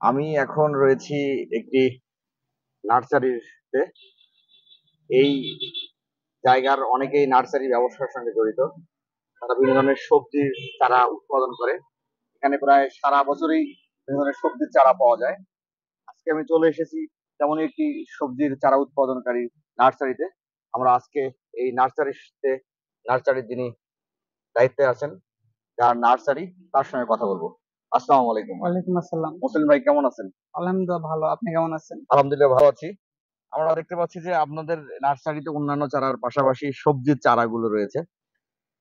আমি এখন রয়েছি একটি নার্সারিতে। এই জায়গার অনেকেই নার্সারি ব্যবসার সঙ্গে জড়িত। তারা বিভিন্ন ধরনের সবজির চারা উৎপাদন করে। এখানে প্রায় সারা বছরই বিভিন্ন ধরনের সবজির চারা পাওয়া যায়। আজকে আমি চলে এসেছি তেমনই একটি সবজির চারা উৎপাদনকারী নার্সারিতে। আমরা আজকে এই নার্সারির যিনি দায়িত্বে আছেন, যার নার্সারি, তার সঙ্গে কথা বলবো। আসসালামু আলাইকুম। ওয়ালাইকুম আসসালাম। মুসলিম ভাই, কেমন আছেন? আলহামদুলিল্লাহ ভালো। আপনি কেমন আছেন? আলহামদুলিল্লাহ ভালো আছি। আমরা দেখতে পাচ্ছি যে আপনাদের নার্সারিতে অন্যান্য চারার পাশাপাশি সবজির চারাগুলো রয়েছে।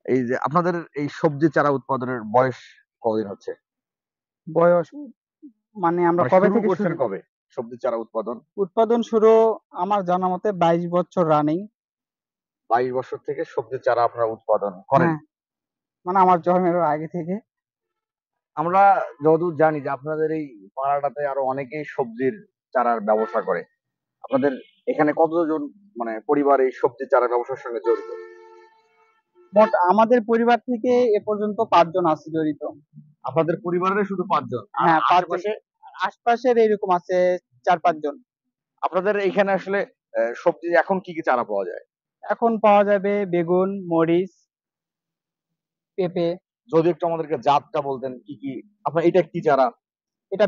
এই যে আপনাদের এই সবজি চারা উৎপাদনের বয়স কতদিন হচ্ছে? বয়স মানে আমরা মানে কবে শুরু থেকে করছেন শুরু? কবে সবজি চারা উৎপাদন? উৎপাদন শুরু আমার জানা মতে 22 বছর রানিং। 22 বছর থেকে সবজি চারা আপনারা উৎপাদন করেন। হ্যাঁ, মানে আমার জন্মেরও আগে থেকে। আমরা যতদূর জানি যে আপনাদের এই পাড়াটাতে আরো অনেকেই সবজির চারার ব্যবসা করে। আপনাদের এখানে কতজন মানে পরিবার এই সবজি চারা ব্যবসার সঙ্গে জড়িত? মোট আমাদের পরিবার থেকে এ পর্যন্ত 5 জন আছে জড়িত। আপনাদের পরিবারের শুধু ৫ জন, আর হ্যাঁ, 5 জন। আশেপাশে? আশপাশের এরকম আছে 4-5 জন। আপনাদের এখানে আসলে সবজি এখন কি কি চারা পাওয়া যায়? এখন পাওয়া যাবে বেগুন, মরিচ, পেঁপে। যদি একটু আমাদেরকে জাতটা বলতেন কি কি। আপনার এটা কি চারা? এটা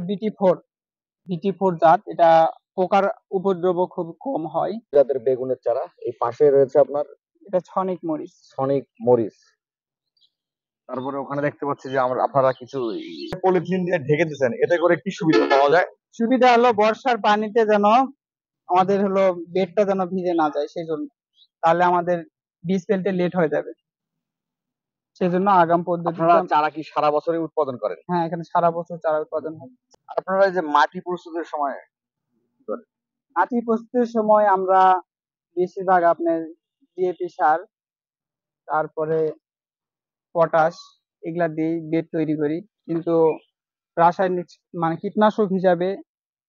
BT4 জাত। এটা পোকার উপদ্রব খুব কম হয়। জাতের বেগুনের চারা। এই পাশে রয়েছে আপনার এটা ছনিক মরিচ। সনিক মরিচ। তারপরে ওখানে দেখতে পাচ্ছি যে আপনারা কিছু পলিথিন দিয়ে ঢেকে দিচ্ছেন, এতে করে কি সুবিধা পাওয়া যায়? সুবিধা হলো বর্ষার পানিতে যেন আমাদের হলো বেডটা যেন ভিজে না যায়, সেজন্য। তাহলে আমাদের বীজ ফেলতে লেট হয়ে যাবে, সেজন্য আগাম আপনারা পদ্ধতিতে চারা কি সারা বছরই উৎপাদন করেন? হ্যাঁ, এখানে সারা বছর চারা উৎপাদন হয়। আর আপনারা এই যে মাটি প্রস্তুতের সময় কি করেন? মাটি প্রস্তুতের সময় আমরা বেশিরভাগ আপনার ডিএপি সার, তারপরে পটাশ, এগুলা দিয়ে বেড তৈরি করি। কিন্তু রাসায়নিক মানে কীটনাশক হিসাবে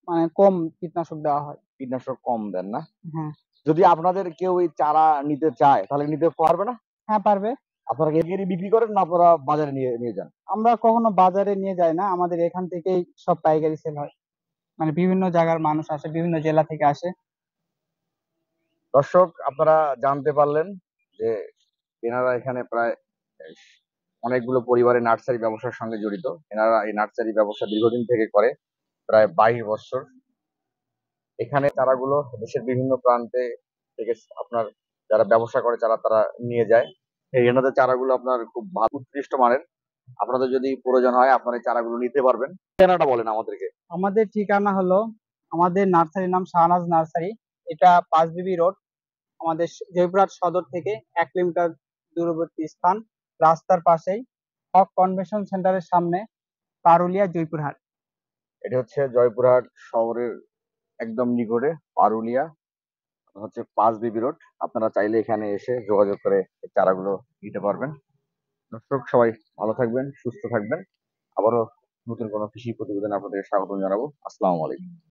মানে কম কীটনাশক দেওয়া হয়। কীটনাশক কম দেন না? হ্যাঁ। যদি আপনাদের কেউ এই চারা নিতে চায় তাহলে নিতে পারবে না? হ্যাঁ, পারবে। আপনারা কি এগিয়ে বিক্রি করেন না আপনারা বাজারে নিয়ে নিয়ে যান? আমরা কখনো বাজারে নিয়ে যাই না, আমাদের এখান থেকেই সব পাইকারি সেল হয়। মানে বিভিন্ন জায়গার মানুষ আসে, বিভিন্ন জেলা থেকে আসে। দর্শক, আপনারা জানতে পারলেন যে এনারা এখানে প্রায় এস অনেকগুলো পরিবারের নার্সারি ব্যবসার সঙ্গে জড়িত। এনারা এই নার্সারি ব্যবসা দীর্ঘদিন থেকে করে, প্রায় 22 বছর। এখানে চারাগুলো দেশের বিভিন্ন প্রান্তে থেকে আপনার যারা ব্যবসা করে তারা নিয়ে যায়। এনাদের চারাগুলো আপনার খুব ভালো উৎকৃষ্ট মানের। আপনাদের যদি প্রয়োজন হয় আপনারা এই চারাগুলো নিতে পারবেন। ঠিকানাটা বলেন আমাদেরকে। আমাদের ঠিকানা হলো, আমাদের নার্সারির নাম শাহনাজ নার্সারি। এটা 5 বিবি রোড, আমাদের জয়পুরহাট সদর থেকে 1 কিলোমিটার দূরবর্তী স্থান। রাস্তার পাশেই, হক কনভেনশন সেন্টারের সামনে, পারুলিয়া, জয়পুরহাট। এটা হচ্ছে জয়পুরহাট শহরের একদম নিকটে, পারুলিয়া, হচ্ছে 5 বিবি রোড। আপনারা চাইলে এখানে এসে যোগাযোগ করে এই চারাগুলো নিতে পারবেন। দর্শক সবাই ভালো থাকবেন, সুস্থ থাকবেন। আবারও নতুন কোনো কৃষি প্রতিবেদনে আপনাদের স্বাগত জানাবো। আসসালামু আলাইকুম।